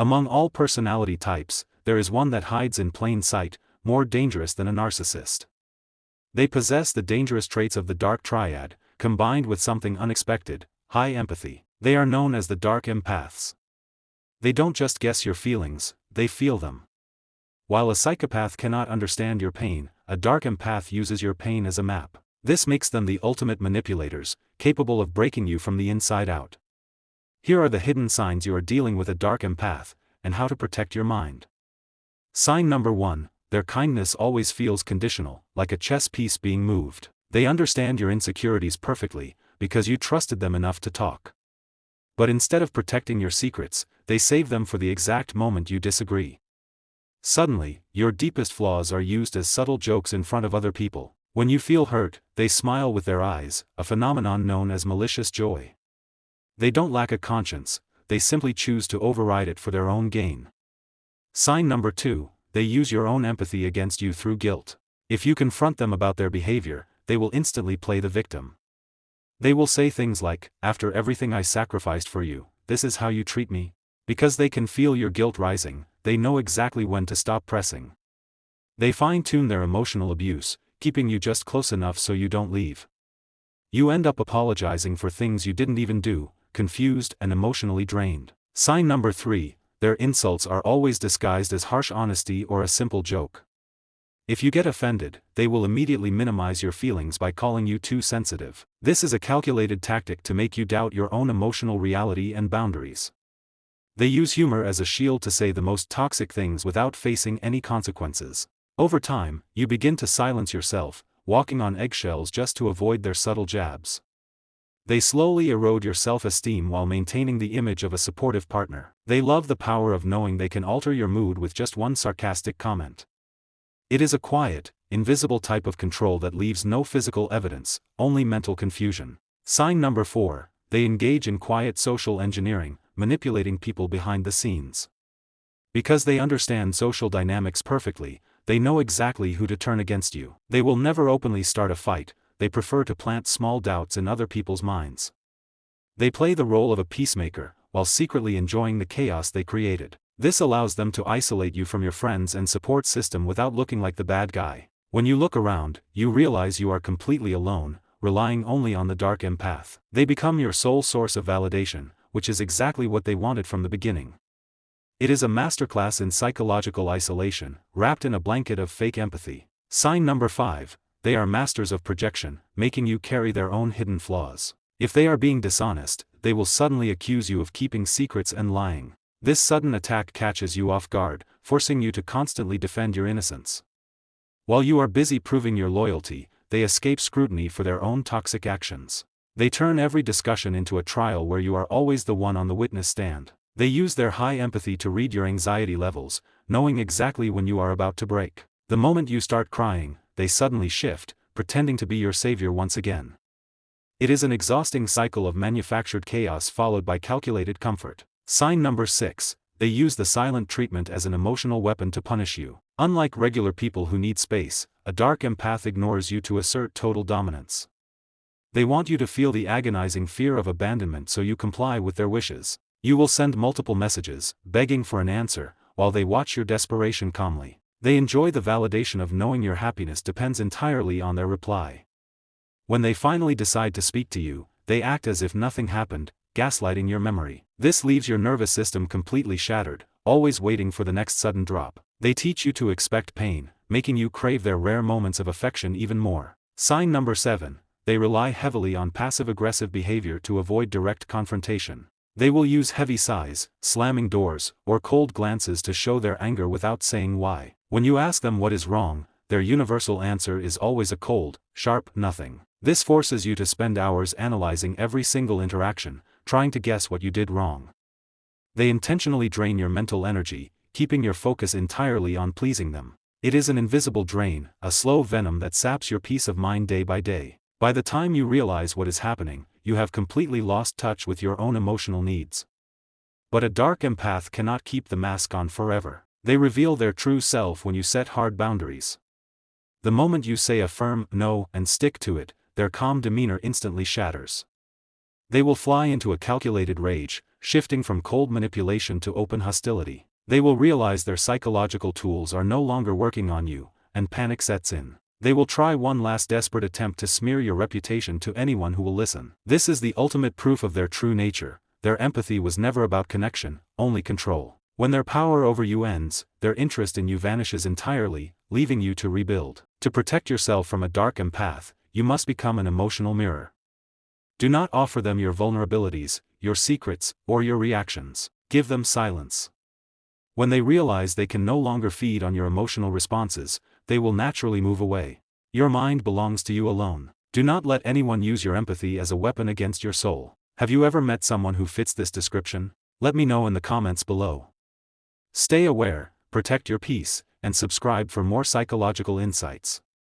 Among all personality types, there is one that hides in plain sight, more dangerous than a narcissist. They possess the dangerous traits of the Dark Triad, combined with something unexpected, high empathy. They are known as the Dark Empaths. They don't just guess your feelings, they feel them. While a psychopath cannot understand your pain, a Dark Empath uses your pain as a map. This makes them the ultimate manipulators, capable of breaking you from the inside out. Here are the hidden signs you are dealing with a Dark Empath, and how to protect your mind. Sign number 1, their kindness always feels conditional, like a chess piece being moved. They understand your insecurities perfectly, because you trusted them enough to talk. But instead of protecting your secrets, they save them for the exact moment you disagree. Suddenly, your deepest flaws are used as subtle jokes in front of other people. When you feel hurt, they smile with their eyes, a phenomenon known as malicious joy. They don't lack a conscience, they simply choose to override it for their own gain. Sign number 2, they use your own empathy against you through guilt. If you confront them about their behavior, they will instantly play the victim. They will say things like, "After everything I sacrificed for you, this is how you treat me?" Because they can feel your guilt rising, they know exactly when to stop pressing. They fine-tune their emotional abuse, keeping you just close enough so you don't leave. You end up apologizing for things you didn't even do, confused and emotionally drained. Sign number 3, their insults are always disguised as harsh honesty or a simple joke. If you get offended, they will immediately minimize your feelings by calling you too sensitive. This is a calculated tactic to make you doubt your own emotional reality and boundaries. They use humor as a shield to say the most toxic things without facing any consequences. Over time, you begin to silence yourself, walking on eggshells just to avoid their subtle jabs. They slowly erode your self-esteem while maintaining the image of a supportive partner. They love the power of knowing they can alter your mood with just one sarcastic comment. It is a quiet, invisible type of control that leaves no physical evidence, only mental confusion. Sign number 4, they engage in quiet social engineering, manipulating people behind the scenes. Because they understand social dynamics perfectly, they know exactly who to turn against you. They will never openly start a fight, they prefer to plant small doubts in other people's minds. They play the role of a peacemaker, while secretly enjoying the chaos they created. This allows them to isolate you from your friends and support system without looking like the bad guy. When you look around, you realize you are completely alone, relying only on the Dark Empath. They become your sole source of validation, which is exactly what they wanted from the beginning. It is a masterclass in psychological isolation, wrapped in a blanket of fake empathy. Sign number 5, they are masters of projection, making you carry their own hidden flaws. If they are being dishonest, they will suddenly accuse you of keeping secrets and lying. This sudden attack catches you off guard, forcing you to constantly defend your innocence. While you are busy proving your loyalty, they escape scrutiny for their own toxic actions. They turn every discussion into a trial where you are always the one on the witness stand. They use their high empathy to read your anxiety levels, knowing exactly when you are about to break. The moment you start crying, they suddenly shift, pretending to be your savior once again. It is an exhausting cycle of manufactured chaos followed by calculated comfort. Sign number 6, they use the silent treatment as an emotional weapon to punish you. Unlike regular people who need space, a Dark Empath ignores you to assert total dominance. They want you to feel the agonizing fear of abandonment so you comply with their wishes. You will send multiple messages, begging for an answer, while they watch your desperation calmly. They enjoy the validation of knowing your happiness depends entirely on their reply. When they finally decide to speak to you, they act as if nothing happened, gaslighting your memory. This leaves your nervous system completely shattered, always waiting for the next sudden drop. They teach you to expect pain, making you crave their rare moments of affection even more. Sign number 7, they rely heavily on passive-aggressive behavior to avoid direct confrontation. They will use heavy sighs, slamming doors, or cold glances to show their anger without saying why. When you ask them what is wrong, their universal answer is always a cold, sharp nothing. This forces you to spend hours analyzing every single interaction, trying to guess what you did wrong. They intentionally drain your mental energy, keeping your focus entirely on pleasing them. It is an invisible drain, a slow venom that saps your peace of mind day by day. By the time you realize what is happening, you have completely lost touch with your own emotional needs. But a Dark Empath cannot keep the mask on forever. They reveal their true self when you set hard boundaries. The moment you say a firm no and stick to it, their calm demeanor instantly shatters. They will fly into a calculated rage, shifting from cold manipulation to open hostility. They will realize their psychological tools are no longer working on you, and panic sets in. They will try one last desperate attempt to smear your reputation to anyone who will listen. This is the ultimate proof of their true nature. Their empathy was never about connection, only control. When their power over you ends, their interest in you vanishes entirely, leaving you to rebuild. To protect yourself from a dark empath, you must become an emotional mirror. Do not offer them your vulnerabilities, your secrets, or your reactions. Give them silence. When they realize they can no longer feed on your emotional responses, they will naturally move away. Your mind belongs to you alone. Do not let anyone use your empathy as a weapon against your soul. Have you ever met someone who fits this description? Let me know in the comments below. Stay aware, protect your peace, and subscribe for more psychological insights.